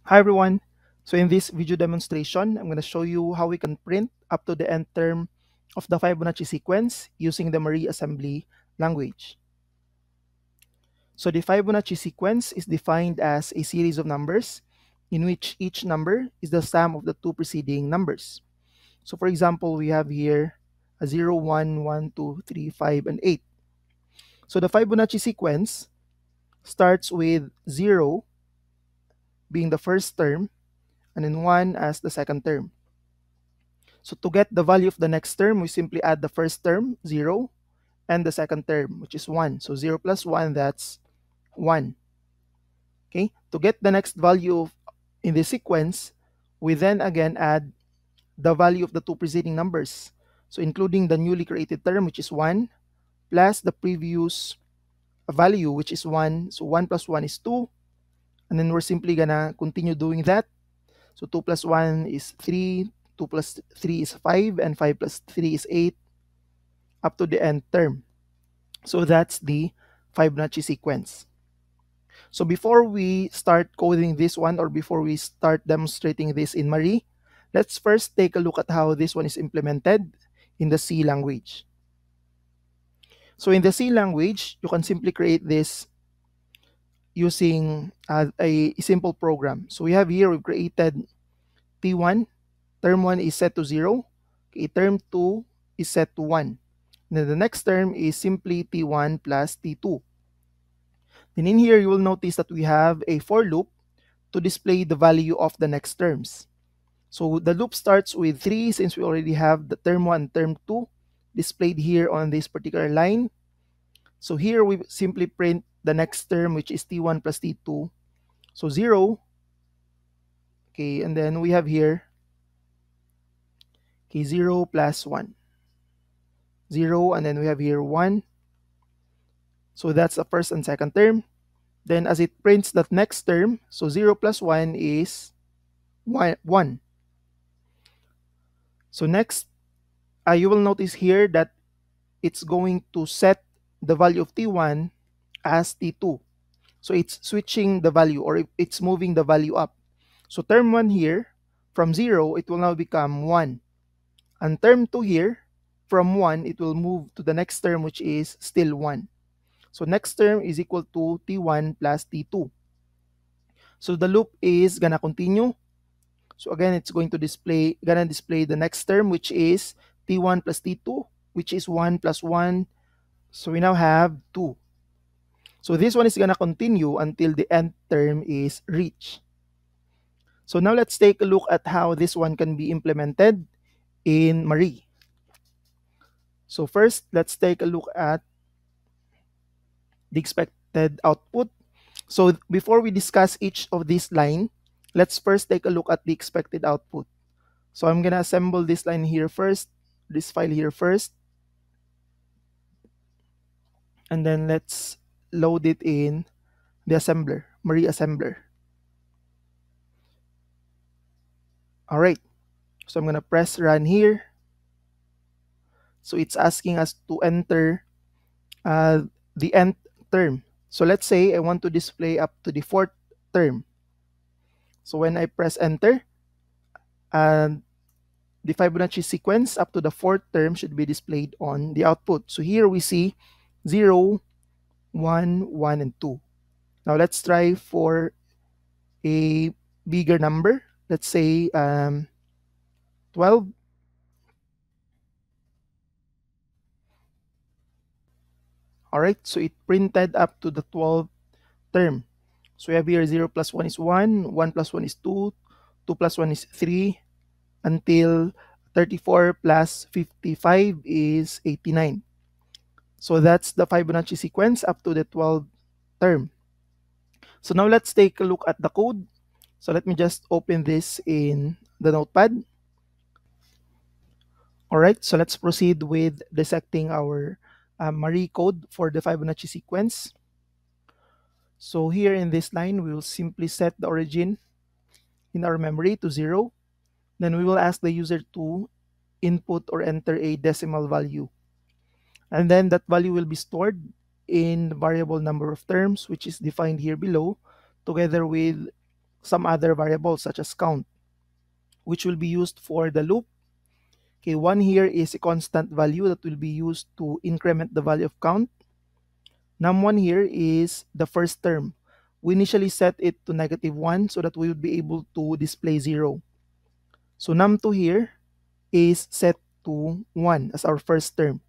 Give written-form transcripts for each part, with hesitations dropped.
Hi everyone. So in this video demonstration, I'm going to show you how we can print up to the end term of the Fibonacci sequence using the Marie assembly language. So the Fibonacci sequence is defined as a series of numbers in which each number is the sum of the two preceding numbers. So for example, we have here a 0, 1, 1, 2, 3, 5, and 8. So the Fibonacci sequence starts with 0 being the first term and then 1 as the second term. So to get the value of the next term, we simply add the first term, 0, and the second term, which is 1. So 0 plus 1, that's 1. Okay? To get the next value in the sequence, we then again add the value of the two preceding numbers. So including the newly created term, which is 1, plus the previous value, which is 1. So 1 plus 1 is 2. And then we're simply gonna continue doing that. So 2 plus 1 is 3, 2 plus 3 is 5, and 5 plus 3 is 8, up to the end term. So that's the Fibonacci sequence. So before we start coding this one, or before we start demonstrating this in Marie, let's first take a look at how this one is implemented in the C language. So in the C language, you can simply create this using a simple program. So we have here, we've created T1, term 1 is set to 0, okay, term 2 is set to 1. Then the next term is simply T1 plus T2. Then in here, you will notice that we have a for loop to display the value of the next terms. So the loop starts with 3 since we already have the term 1 and term 2 displayed here on this particular line. So here we simply print the next term, which is T1 plus T2. So 0, okay, and then we have here, okay, 0 plus 1. 0, and then we have here 1. So that's the first and second term. Then as it prints that next term, so 0 plus 1 is 1. So next, you will notice here that it's going to set the value of T1 as T2. So it's switching the value, or it's moving the value up. So term 1 here, from 0, it will now become 1. And term 2 here, from 1, it will move to the next term, which is still 1. So next term is equal to T1 plus T2. So the loop is gonna continue. So again, it's going to display the next term, which is T1 plus T2, which is 1 plus 1. So we now have 2. So this one is gonna continue until the end term is reached. So now let's take a look at how this one can be implemented in Marie. So first, let's take a look at the expected output. So before we discuss each of these line, let's first take a look at the expected output. So I'm gonna assemble this line here first, this file here first, and then let's load it in the assembler, Marie assembler. All right, so I'm gonna press run here. So it's asking us to enter the nth term. So let's say I want to display up to the fourth term. So when I press enter, and the Fibonacci sequence up to the fourth term should be displayed on the output. So here we see 0, 1, 1, and 2. Now let's try for a bigger number. Let's say 12. All right, so it printed up to the 12th term. So we have here 0 plus 1 is 1, 1 plus 1 is 2, 2 plus 1 is 3, until 34 plus 55 is 89. So that's the Fibonacci sequence up to the 12th term. So now let's take a look at the code. So let me just open this in the notepad. All right, so let's proceed with dissecting our Marie code for the Fibonacci sequence. So here in this line, we will simply set the origin in our memory to 0. Then we will ask the user to input or enter a decimal value. And then that value will be stored in the variable number of terms, which is defined here below, together with some other variables such as count, which will be used for the loop. Okay, 1 here is a constant value that will be used to increment the value of count. Num1 here is the first term. We initially set it to -1 so that we would be able to display 0. So num2 here is set to 1 as our first term.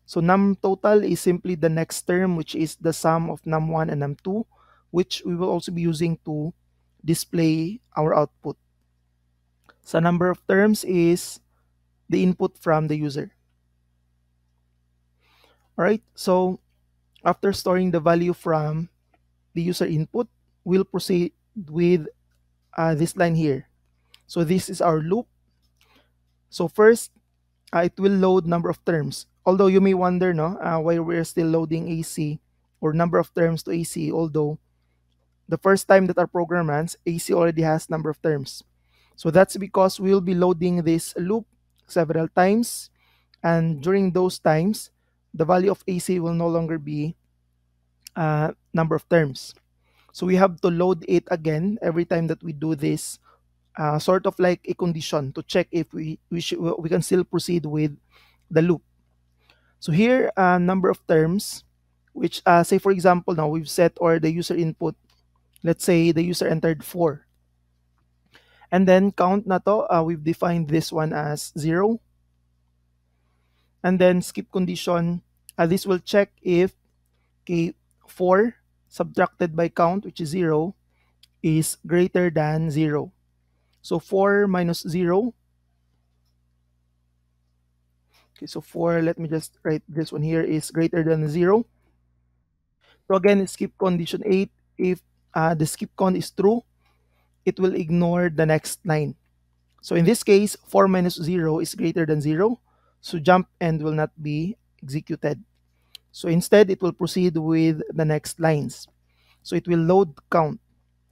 So num total is simply the next term, which is the sum of num1 and num2, which we will also be using to display our output. So number of terms is the input from the user. All right, so after storing the value from the user input, we'll proceed with this line here. So this is our loop. So first, it will load number of terms. Although you may wonder, no, why we're still loading AC or number of terms to AC, although the first time that our program runs, AC already has number of terms. So that's because we'll be loading this loop several times, and during those times, the value of AC will no longer be number of terms. So we have to load it again every time that we do this, sort of like a condition to check if we can still proceed with the loop. So here, number of terms, which say for example now we've set or the user input, let's say the user entered 4. And then count na to, we've defined this one as 0. And then skip condition, this will check if okay, 4 subtracted by count, which is 0, is greater than 0. So 4 minus 0. Okay, so 4, let me just write this one here, is greater than 0. So again, skip condition 8. If the skip con is true, it will ignore the next line. So in this case, 4 minus 0 is greater than 0. So jump end will not be executed. So instead, it will proceed with the next lines. So it will load count.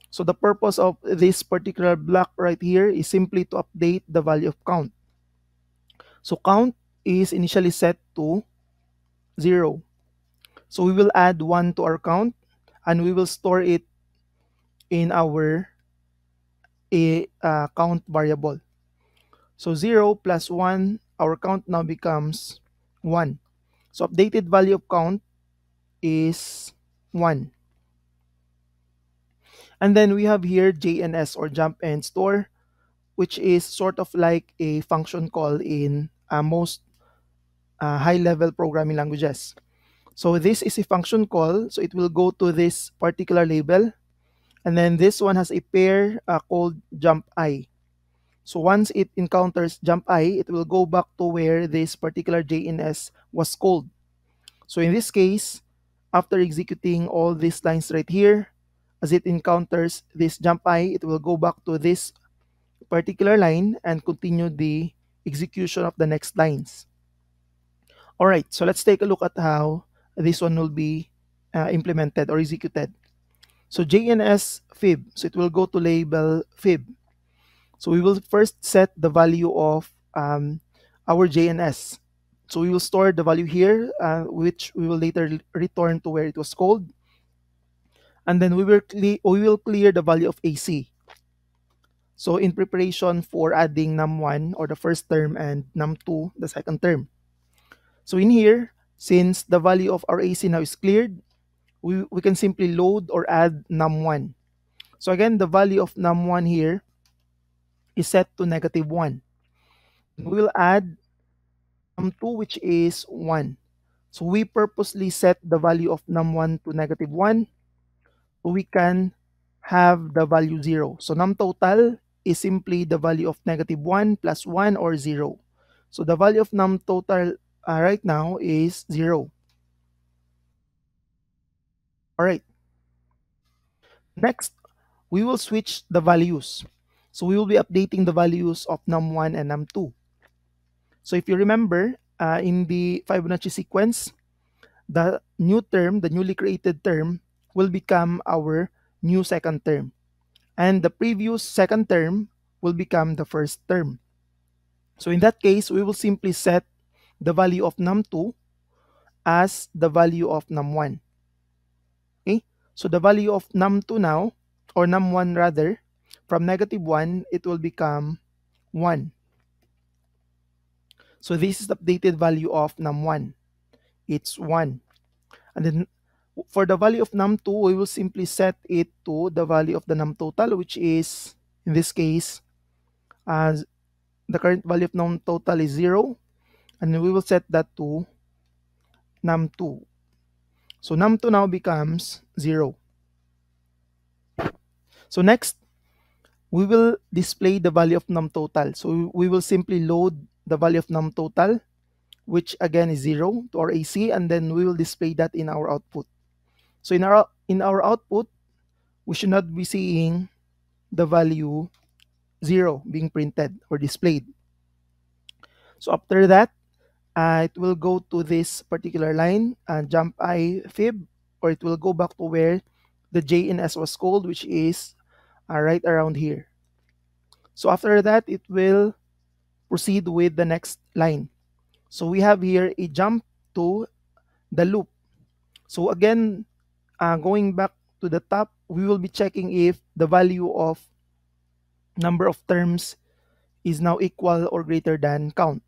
So the purpose of this particular block right here is simply to update the value of count. So count is initially set to 0. So we will add 1 to our count, and we will store it in our count variable. So 0 plus 1, our count now becomes 1. So updated value of count is 1. And then we have here JNS or jump and store, which is sort of like a function call in most high-level programming languages. So this is a function call, so it will go to this particular label, and then this one has a pair called jump I. So once it encounters jump I, it will go back to where this particular JNS was called. So in this case, after executing all these lines right here, as it encounters this jump I, it will go back to this particular line and continue the execution of the next lines. All right, so let's take a look at how this one will be implemented or executed. So JNS fib, so it will go to label fib. So we will first set the value of our JNS. So we will store the value here, which we will later return to where it was called. And then we will clear the value of AC. So in preparation for adding num1 or the first term and num2, the second term. So in here, since the value of our AC now is cleared, we can simply load or add num1. So again, the value of num1 here is set to -1. We will add num2, which is 1. So we purposely set the value of num1 to -1 so we can have the value 0. So num total is simply the value of -1 plus 1 or 0. So the value of num total right now is 0. All right. Next, we will switch the values. So we will be updating the values of num1 and num2. So if you remember, in the Fibonacci sequence, the new term, the newly created term, will become our new second term. And the previous second term will become the first term. So in that case, we will simply set the value of num2 as the value of num1. Okay? So the value of num2 now or num1 rather, from -1, it will become 1. So this is the updated value of num1. It's 1. And then for the value of num2, we will simply set it to the value of the num total, which is, in this case, as the current value of num total is 0. And then we will set that to num2. So num2 now becomes 0. So next, we will display the value of num total. So we will simply load the value of num total, which again is 0 to our AC, and then we will display that in our output. So in our output, we should not be seeing the value 0 being printed or displayed. So after that, it will go to this particular line and jump I fib, or it will go back to where the JNS was called, which is right around here. So after that, it will proceed with the next line. So we have here a jump to the loop. So again, going back to the top, we will be checking if the value of number of terms is now equal or greater than count.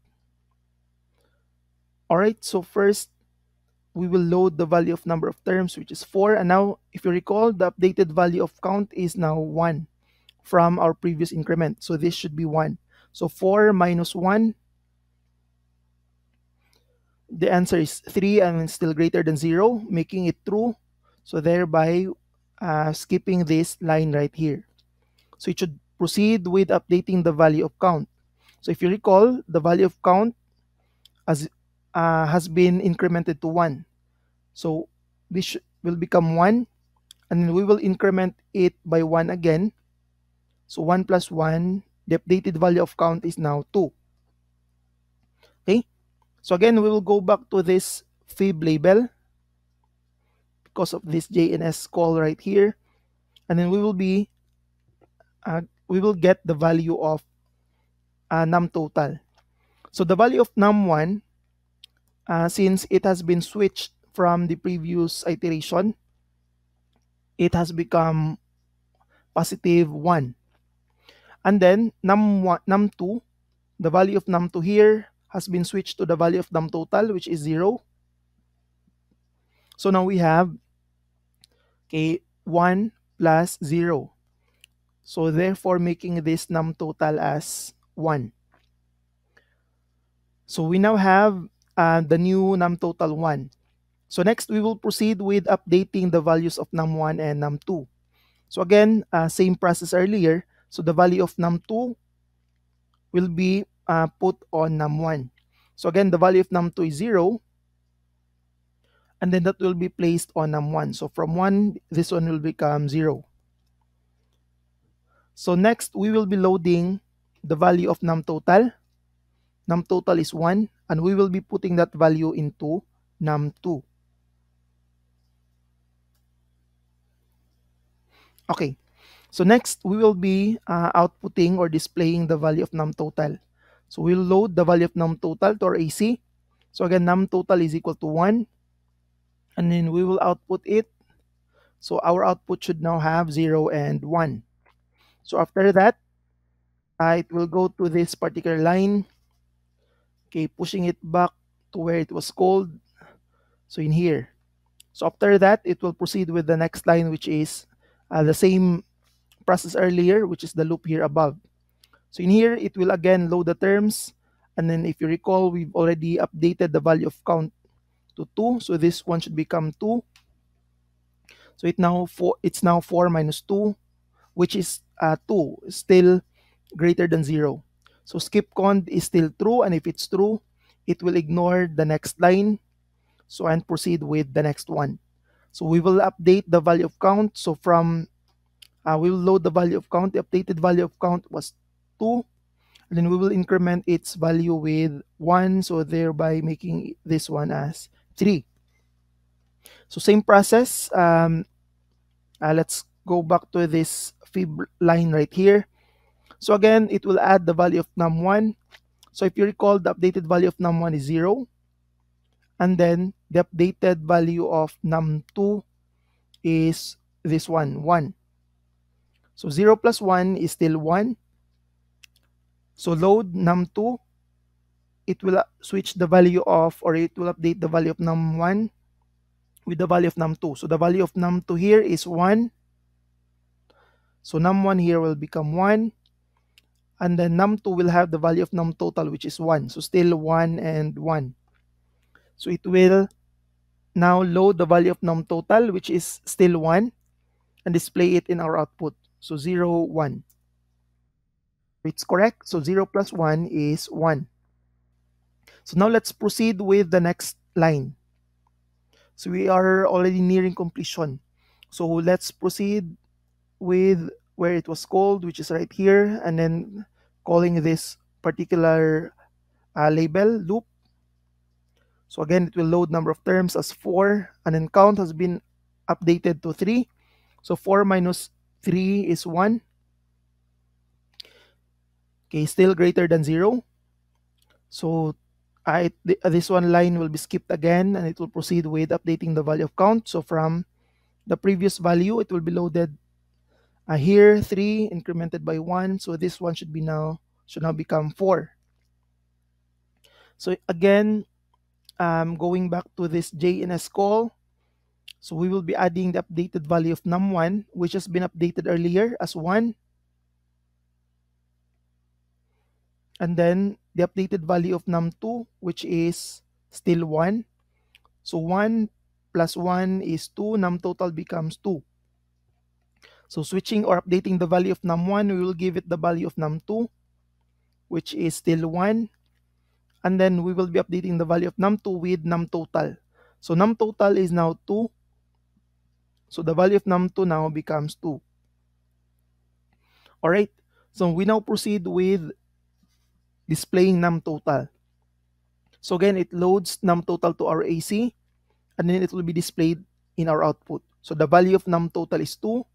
All right, so first we will load the value of number of terms, which is 4. And now, if you recall, the updated value of count is now 1 from our previous increment. So this should be 1. So 4 minus 1, the answer is 3, and it's still greater than 0, making it true. So thereby skipping this line right here. So it should proceed with updating the value of count. So if you recall, the value of count has been incremented to 1. So this will become 1, and then we will increment it by 1 again. So 1 plus 1, the updated value of count is now 2. Okay? So again, we will go back to this fib label because of this JNS call right here. And then we will get the value of num total. So the value of num1, since it has been switched from the previous iteration, it has become positive 1. And then num2, the value of num2 here has been switched to the value of num total, which is 0. So now we have 1 plus 0. So therefore making this num total as 1. So we now have the new num total 1. So next we will proceed with updating the values of num1 and num2. So again, same process earlier. So the value of num2 will be put on num1. So again, the value of num2 is 0, and then that will be placed on num1. So from 1, this one will become 0. So next, we will be loading the value of num total. Num total is 1, and we will be putting that value into num2. Okay, so next, we will be outputting or displaying the value of num total. So we'll load the value of num total to our AC. So again, num total is equal to 1, and then we will output it. So our output should now have 0 and 1. So after that, it will go to this particular line, okay, pushing it back to where it was called, so in here. So after that, it will proceed with the next line, which is the same process earlier, which is the loop here above. So in here, it will again load the terms, and then if you recall, we've already updated the value of count to 2, so this one should become 2. So it's now 4 minus 2, which is 2, still greater than 0. So skip cond is still true, and if it's true, it will ignore the next line, so and proceed with the next one. So we will update the value of count. So from we will load the value of count. The updated value of count was 2, and then we will increment its value with 1, so thereby making this one as 3. So same process. Let's go back to this fib line right here. So again, it will add the value of num1. So if you recall, the updated value of num1 is 0. And then the updated value of num2 is this one, 1. So 0 plus 1 is still 1. So load num2, it will switch the value of, or it will update the value of num1 with the value of num2. So the value of num2 here is 1. So num1 here will become 1. And then num2 will have the value of num total, which is 1. So still 1 and 1. So it will now load the value of num total, which is still 1, and display it in our output. So 0, 1. It's correct. So 0 plus 1 is 1. So now let's proceed with the next line. So we are already nearing completion. So let's proceed with where it was called, which is right here, and then calling this particular label loop. So again, it will load number of terms as 4, and then count has been updated to 3. So 4 minus 3 is 1. Okay, still greater than 0. So this one line will be skipped again, and it will proceed with updating the value of count. So from the previous value, it will be loaded here 3 incremented by 1. So this one should now become 4. So again, going back to this JNS call, so we will be adding the updated value of num1, which has been updated earlier as 1, and then the updated value of num2, which is still 1. So 1 plus 1 is 2, num total becomes 2. So switching or updating the value of num1, we will give it the value of num2, which is still 1. And then we will be updating the value of num2 with num total. So num total is now 2. So the value of num2 now becomes 2. All right. So we now proceed with displaying num total. So again, it loads num total to our AC, and then it will be displayed in our output. So the value of num total is 2.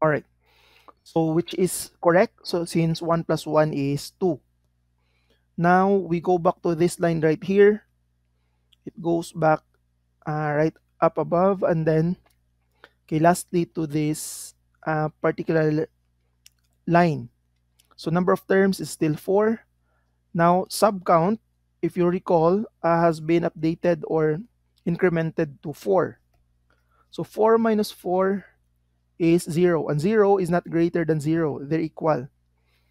All right. So which is correct. So since 1 plus 1 is 2. Now we go back to this line right here. It goes back right up above, and then lastly to this particular line. So number of terms is still 4. Now sub count, if you recall, has been updated or incremented to 4. So 4 minus 4 is 0, and 0 is not greater than 0. They're equal.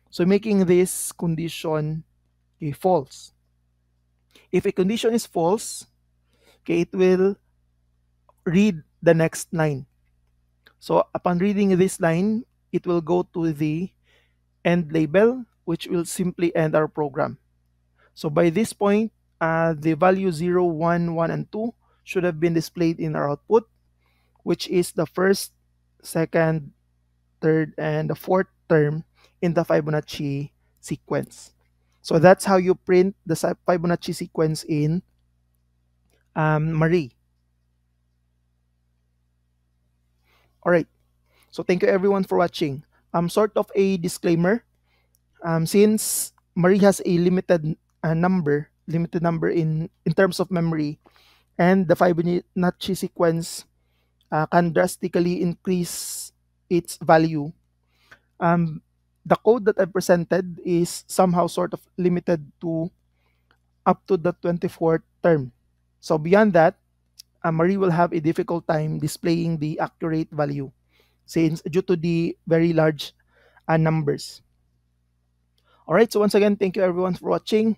So making this condition false. If a condition is false, it will read the next line. So upon reading this line, it will go to the end label, which will simply end our program. So by this point, the value 0, 1, 1, and 2 should have been displayed in our output, which is the first, second, third, and the fourth term in the Fibonacci sequence. So that's how you print the Fibonacci sequence in Marie. All right. So thank you everyone for watching. Sort of a disclaimer. Since Marie has a limited number in terms of memory, and the Fibonacci sequence can drastically increase its value. The code that I presented is somehow sort of limited to up to the 24th term. So beyond that, Marie will have a difficult time displaying the accurate value since due to the very large numbers. All right, so once again, thank you everyone for watching.